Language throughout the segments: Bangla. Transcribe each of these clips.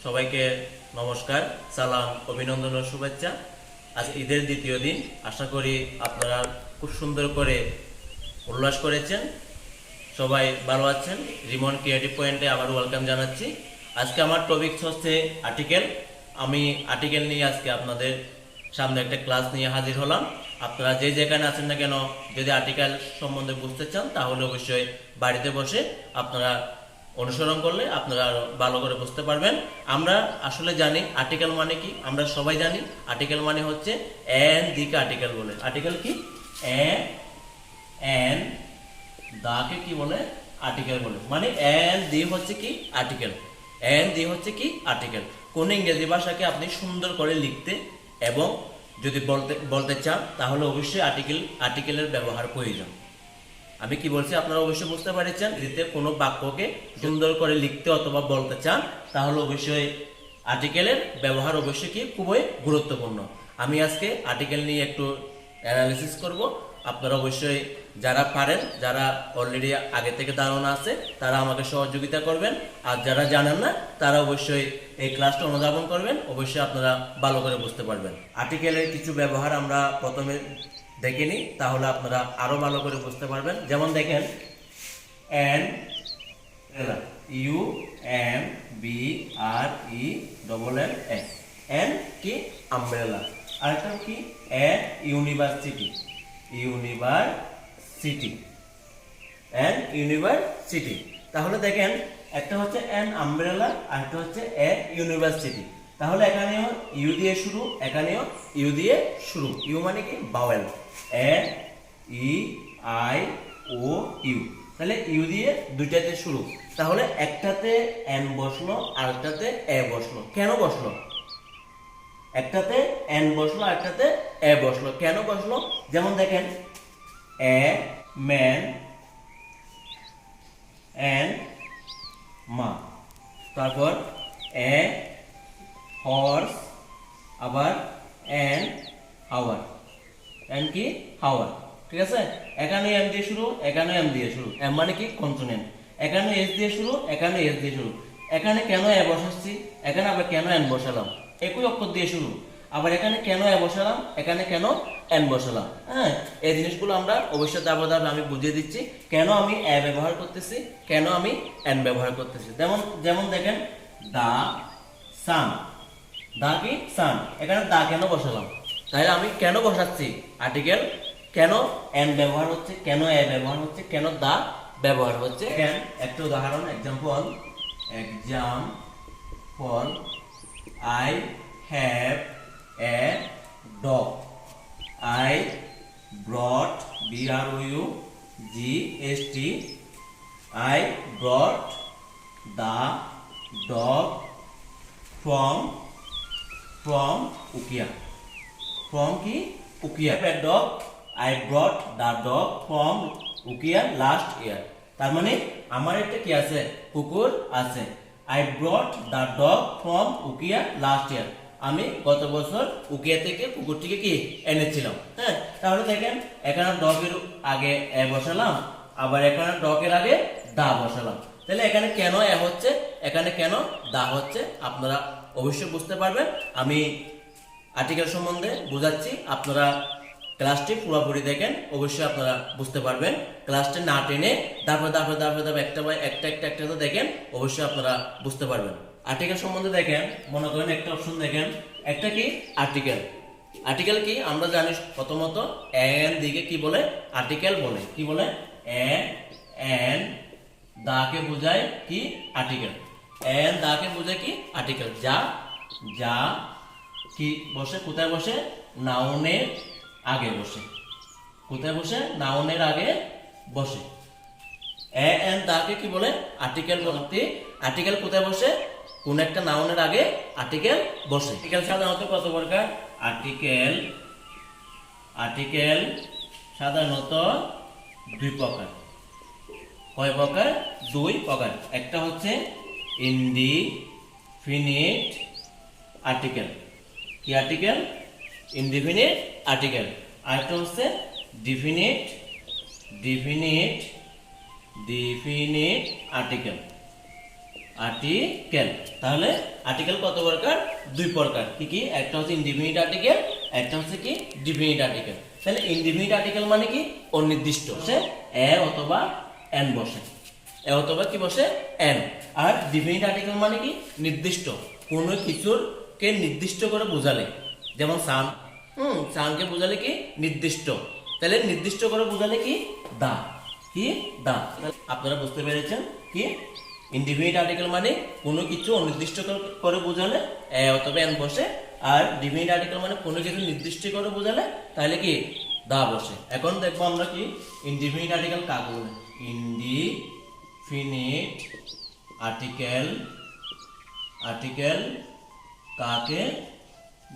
সবাইকে নমস্কার, সালাম, অভিনন্দন ও শুভেচ্ছা। আজ ঈদের দ্বিতীয় দিন। আশা করি আপনারা খুব সুন্দর করে উল্লাস করেছেন, সবাই ভালো আছেন। রিমন ক্রিয়েটিভ পয়েন্টে আবার ওয়েলকাম জানাচ্ছি। আজকে আমার টপিক হচ্ছে আর্টিকেল। আমি আর্টিকেল নিয়ে আজকে আপনাদের সামনে একটা ক্লাস নিয়ে হাজির হলাম। আপনারা যে যেখানে আছেন না কেন, যদি আর্টিকেল সম্বন্ধে বুঝতে চান তাহলে অবশ্যই বাড়িতে বসে আপনারা অনুসরণ করলে আপনারা আরো ভালো করে বুঝতে পারবেন। আমরা আসলে জানি আর্টিকেল মানে কি, আমরা সবাই জানি আর্টিকেল মানে হচ্ছে এন দিকে আর্টিকেল বলে। আর্টিকেল কি? এন দাকে কি বলে? আর্টিকেল বলে। মানে এন দি হচ্ছে কি? আর্টিকেল। এন দি হচ্ছে কি? আর্টিকেল। কোন ইংরেজি ভাষাকে আপনি সুন্দর করে লিখতে এবং যদি বলতে চান তাহলে অবশ্যই আর্টিকেলের ব্যবহার প্রয়োজন। আমি কি বলছি আপনারা অবশ্যই বুঝতে পেরেছেন। যদি কোনো বাক্যকে সুন্দর করে লিখতে অথবা বলতে চান তাহলে অবশ্যই আর্টিকেলের ব্যবহার অবশ্যই কি খুবই গুরুত্বপূর্ণ। আমি আজকে আর্টিকেল নিয়ে একটু অ্যানালিসিস করব। আপনারা অবশ্যই যারা পারেন, যারা অলরেডি আগে থেকে ধারণা আছে তারা আমাকে সহযোগিতা করবেন, আর যারা জানেন না তারা অবশ্যই এই ক্লাসটা অনুধাবন করবেন। অবশ্যই আপনারা ভালো করে বুঝতে পারবেন। আর্টিকেলের কিছু ব্যবহার আমরা প্রথমে দেখে নিই, তাহলে আপনারা আরো ভালো করে বুঝতে পারবেন। যেমন দেখেন, N U M B R E double N S. An কি? আমব্রেলা। আরেকটা কি? A university. University, an university. তাহলে দেখেন, একটা হচ্ছে এন আমব্রেলা আর একটা হচ্ছে এ ইউনিভার্সিটি। তাহলে এখানেও ইউ দিয়ে শুরু, এখানেও ইউ দিয়ে শুরু। ইউ মানে কি? Vowel. A E I O U. তাহলে ইউ দিয়ে দুইটাতে শুরু। তাহলে একটাতে এন বসলো আর একটাতে এ বসলো। কেন বসলো? একটাতে এন বসলো আর একটাতে এ বসলো। কেন বসলো? যেমন দেখেন, এ ম্যান এন্ড মা। তারপর এ হর্স, আবার এন হাওয়ার। এন কি? হাওয়ার। ঠিক আছে? এখানে এম দিয়ে শুরু, এখানে এম দিয়ে শুরু। এম মানে কি? কনসোনেন্ট। এখানে এস দিয়ে শুরু, এখানে এস দিয়ে শুরু। এখানে কেন এ বসাচ্ছি, এখানে আবার কেন এন বসালাম? একই অক্ষর দিয়ে শুরু। আবার এখানে কেন এ বসালাম, এখানে কেন এন বসালাম? হ্যাঁ, এই জিনিসগুলো আমরা অবশ্যই ধাপে ধাপে আমি বুঝিয়ে দিচ্ছি। কেন আমি এ ব্যবহার করতেছি, কেন আমি এন ব্যবহার করতেছি। যেমন দেখেন, দা সান। দা কি? সান। এখানে দা কেন বসালাম? তাহলে আমি কেন বসাচ্ছি? আর্টিকেল। কেন এন ব্যবহার হচ্ছে, কেন এ ব্যবহার হচ্ছে, কেন দা ব্যবহার হচ্ছে। একটা উদাহরণ, example. I have a dog. I brought, BROUGST, I brought the dog from Ukia. From কি? Ukia. A dog. I brought the dog from Ukia last year. তার মানে আমার একটা কি আছে? কুকুর আছে। I brought the dog from Ukia last year. আমি গত বছর উকিয়া থেকে কুকুরটিকে কি এনেছিলাম। হ্যাঁ, তাহলে দেখেন এখানে ডগের আগে এ বসালাম, আবার এখানে ডগের আগে দা বসালাম। তাহলে এখানে কেন এ হচ্ছে, এখানে কেন দা হচ্ছে, আপনারা অবশ্যই বুঝতে পারবেন। আমি আর্টিকেল সম্বন্ধে বুঝাচ্ছি, আপনারা ক্লাসটি পুরোপুরি দেখেন, অবশ্যই আপনারা বুঝতে পারবেন। ক্লাসটি না টেনে তারপর একটা দেখেন, অবশ্যই আপনারা বুঝতে পারবেন। আর্টিকেল সম্বন্ধে দেখেন, মনে করেন একটা অপশন দেখেন, একটা কি? আর্টিকেল। আর্টিকেল কি? আমরা জানি প্রথমত এন দিকে কি বলে? আর্টিকেল বলে। কি বলে? এন দাকে বোঝায় কি? আর্টিকেল। এন দাকে বোঝায় কি? আর্টিকেল। যা কি বসে? কোথায় বসে? নাউনের আগে বসে। কোথায় বসে? নাউনের আগে বসে। এন দাকে কি বলে? আর্টিকেল বলতে। আর্টিকেল কোথায় বসে? কোন একটা নাউনের আগে আর্টিকেল বসে। আর্টিকেল সাধারণত কত প্রকার? আর্টিকেল সাধারণত দুই প্রকার। কয় প্রকার? দুই প্রকার। একটা হচ্ছে ইনডিফিনিট আর্টিকেল। কি আর্টিকেল? Indefinite article. আরেকটা হচ্ছে ডিফিনিট আর্টিকেল। আর্টিকেল। তাহলে আর্টিকেল কত প্রকার? দুই প্রকার। কি কি? একটা হচ্ছে ইনডিফিনিট আর্টিকেল, একটা হচ্ছে কি ডিফিনিট আর্টিকেল। তাহলে ইনডিফিনিট আর্টিকেল মানে কি? অনির্দিষ্ট, সে এ অথবা এন বসে, এ অথবা কি বসে? এন। আর ডিফিনিট আর্টিকেল মানে কি? নির্দিষ্ট, কোনো কিছুর কে নির্দিষ্ট করে বোঝালে, যেমন সান, সানকে বোঝালে কি? নির্দিষ্ট। তাহলে নির্দিষ্ট করে বোঝালে কি? দা। কি? দা। আপনারা বুঝতে পেরেছেন কি? ইনডিফিনিট আর্টিকেল মানে কোনো কিছু অনির্দিষ্ট করে বোঝালে এ অথবা এন বসে, আর ডিফিনিট আর্টিকেল মানে কোনো কিছু নির্দিষ্ট করে বোঝালে তাহলে কি? দা বসে। এখন দেখবো আমরা কি ইনডিফিনিট আর্টিকেল কাকে বলে। ইনডিফিনিট আর্টিকেল, আর্টিকেল কাকে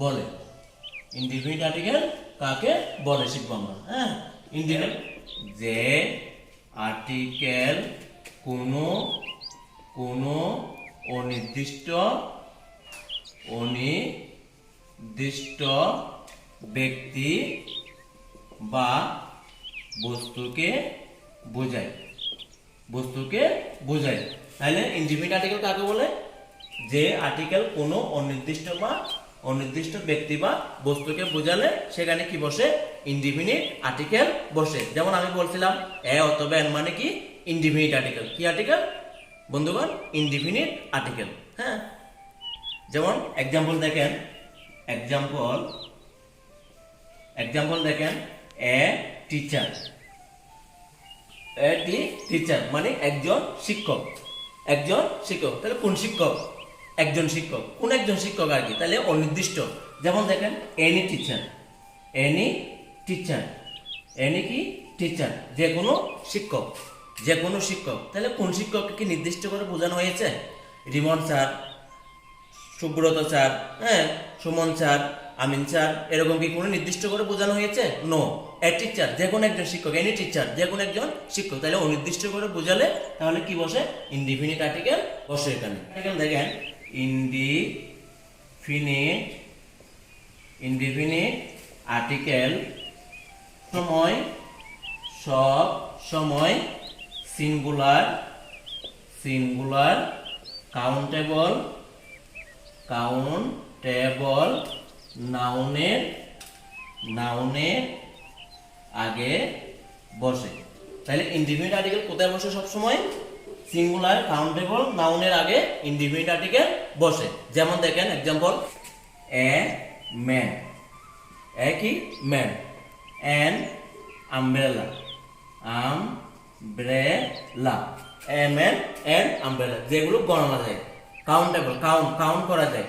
বলে? ইনডিফিনিট আর্টিকেল কাকে বলে শিখবো আমরা। হ্যাঁ, ইনডিফিনিট যে আর্টিকেল কোনো কোনো অনির্দিষ্ট ব্যক্তি বা বস্তুকে বোঝায়, বস্তুকে বোঝায়। তাহলে ইনডিফিনিট আর্টিকেল কাকে বলে? যে আর্টিকেল কোনো অনির্দিষ্ট ব্যক্তি বা বস্তুকে বোঝালে সেখানে কি বসে? ইনডিফিনিট আর্টিকেল বসে। যেমন আমি বলছিলাম এ অথবা এন মানে কি? Indefinite article. কি আর্টিকেল বন্ধুগণ? Indefinite article. হ্যাঁ, যেমন এক্সাম্পল দেখেন, এক্সাম্পল দেখেন, এ টিচার, টিচার মানে একজন শিক্ষক, একজন শিক্ষক। তাহলে কোন শিক্ষক? একজন শিক্ষক। কোন একজন শিক্ষক আর কি? তাহলে অনির্দিষ্ট। যেমন দেখেন any teacher, any teacher, any কি? টিচার, যে কোনো শিক্ষক, যে কোনো শিক্ষক। তাহলে কোন শিক্ষককে কি নির্দিষ্ট করে বোঝানো হয়েছে? রিমন স্যার, সুব্রত স্যার, হ্যাঁ, সুমন স্যার, আমিন স্যার, এরকম কি কোনো নির্দিষ্ট করে বোঝানো হয়েছে? নো। এ টিচার, যে কোনো একজন শিক্ষক, এনি টিচার, যে কোনো একজন শিক্ষক। তাহলে অনির্দিষ্ট করে বোঝালে তাহলে কি বসে? ইনডিফিনিট আর্টিকেল বসে। এখানে আর্টিকেল দেখেন ইনডিফিনিট আর্টিকেল সময়, সব সময় সিঙ্গুলার, কাউন্টেবল নাউনের আগে বসে। তাহলে ইনডিফিনিট আর্টিকেল কোথায় বসে? সব সময় সিঙ্গুলার কাউন্টেবল নাউনের আগে ইনডিফিনিট আর্টিকেল বসে। যেমন দেখেন এক্সাম্পল, এ ম্যান, এ কি? Man. An umbrella, umbrella, a man and umbrella, যেগুলো গণনা যায়, কাউন্টেবল, কাউন্ট করা যায়,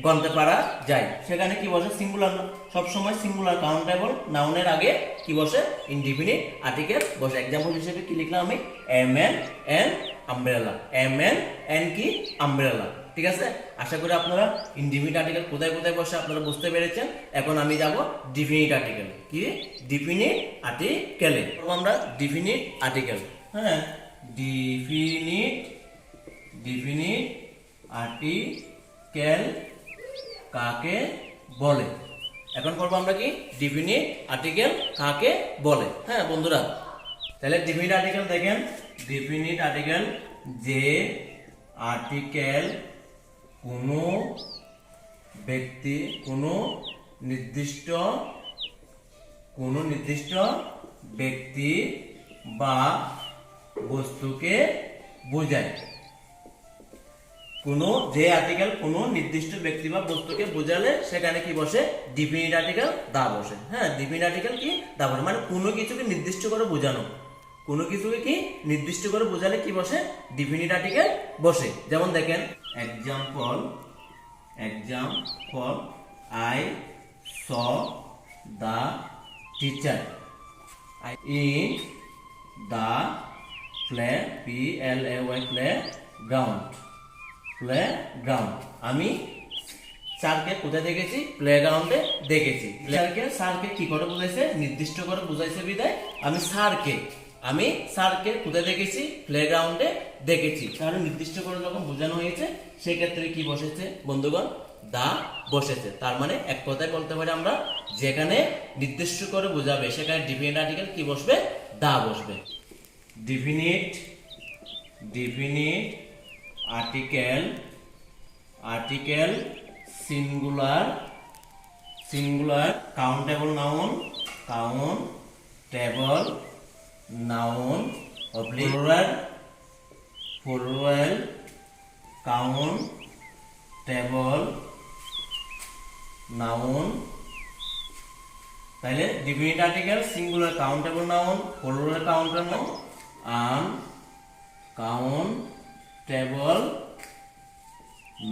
গণতে পারা যায়, সেখানে কি বসে? সিঙ্গুলার। সবসময় সিঙ্গুলার কাউন্টেবল নাউনের আগে কি বসে? ইনডিফিনিট আর্টিকেল বসে। এক্সাম্পল হিসেবে কি লিখলাম আমি? A man and umbrella, a man and কি? আমব্রেলা। ঠিক আছে, আশা করি আপনারা ইনডিফিনিট আর্টিকেল কোথায় কোথায় বসে আপনারা বুঝতে পেরেছেন। এখন আমি যাব ডিফিনিট আর্টিকেল। কি? ডিফিনিট আর্টিকেলে আমরা ডিফিনিট আর্টিকেল। হ্যাঁ, ডিফিনিট আর্টিকেল কাকে বলে? এখন করবো আমরা কি? ডিফিনিট আর্টিকেল কাকে বলে। হ্যাঁ বন্ধুরা, তাহলে ডিফিনিট আর্টিকেল দেখেন, ডিফিনিট আর্টিকেল যে আর্টিকেল কোনো ব্যক্তি, কোনো নির্দিষ্ট ব্যক্তি বা বস্তুকে বোঝায়। যে আর্টিকেল কোনো নির্দিষ্ট ব্যক্তি বা বস্তুকে বোঝালে সেখানে কি বসে? ডিফিনিট আর্টিকেল দা বসে। হ্যাঁ, ডিফিনিট আর্টিকেল কি? দা বসে। মানে কোনো কিছুকে নির্দিষ্ট করে বোঝানো, কোনো কিছুকে কি নির্দিষ্ট করে বোঝালে কি বসে? ডিফিনিট আর্টিকেল বসে। যেমন দেখেন example, I saw the teacher in the playground. আমি স্যারকে কোথায় দেখেছি? প্লে গ্রাউন্ডে দেখেছি। স্যারকে কি করে বুঝাইছে? নির্দিষ্ট করে বুঝাইছে বিদায় আমি স্যারকে কোথায় দেখেছি? প্লে গ্রাউন্ডে দেখেছি। তাহলে নির্দিষ্ট করে যখন বোঝানো হয়েছে সেক্ষেত্রে কি বসেছে বন্ধুগণ? দা বসেছে। তার মানে এক কথায় বলতে পারি আমরা, যেখানে নির্দিষ্ট করে বোঝাবে সেখানে ডিফিনিট আর্টিকেল কি বসবে? দা বসবে। Definite article, article, singular, singular, countable noun, countable noun, plural, plural, countable noun. তাহলে definite article, singular countable noun, plural countable noun, uncountable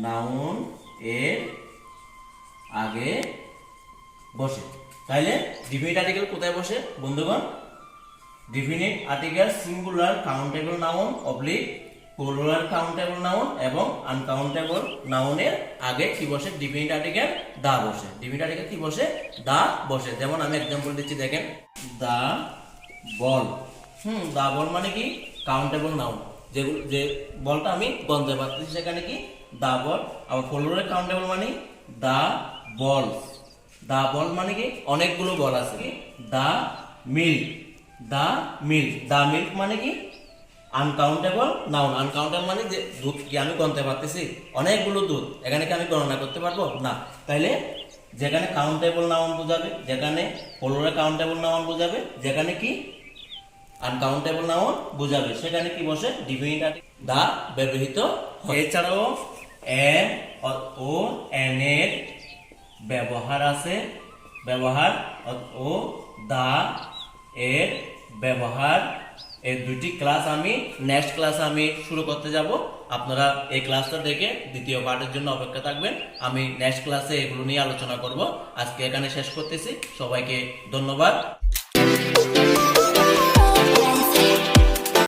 noun এর আগে বসে। তাহলে ডিফিনিট আর্টিকেল কোথায় বসে বন্ধুগণ? Definite article singular countable noun oblique plural countable noun এবং আনকাউন্টেবল নাউনের আগে কি বসে? ডিফিনিট আর্টিকেল দা বসে। ডিফিনিট আর্টিকেল কি বসে? দা বসে। যেমন আমি एग्जांपल দিচ্ছি, দেখেন, দা বল। দা বল মানে কি? Countable noun. যে বলটা আমি গন্তে পাচ্ছি সেখানে কি? দা বল। আবার প্লুরাল কাউন্টেবল মানে দা বলস। দা বল মানে কি? অনেকগুলো বল আছে। কি? দা মিল্ক, দা মিল্ক। দা মিল্ক মানে কি? Uncountable noun. আনকাউন্টেবল মানে যে দুধ কি আমি গণতে পারতেছি? অনেকগুলো দুধ। এখানে কি আমি গণনা করতে পারবো? না। তাইলে যেখানে কাউন্টেবল নাউন বোঝাবে, যেখানে প্লুরাল কাউন্টেবল নাউন বোঝাবে, যেখানে কি আনকাউন্টেবল নাউন বোঝাবে, সেখানে কি বসে? ডিফিনিট আর্টিকেল দা ব্যবহৃত হয়। এছাড়াও এন ও এন এর ব্যবহার আছে। ব্যবহার ও দা এর ব্যবহার, এই দুটি ক্লাস আমি নেক্সট ক্লাসে আমি শুরু করতে যাব। আপনারা এই ক্লাসটা দেখে দ্বিতীয় পার্টের জন্য অপেক্ষা থাকবেন। আমি নেক্সট ক্লাসে এগুলো নিয়ে আলোচনা করব। আজকে এখানে শেষ করতেছি। সবাইকে ধন্যবাদ।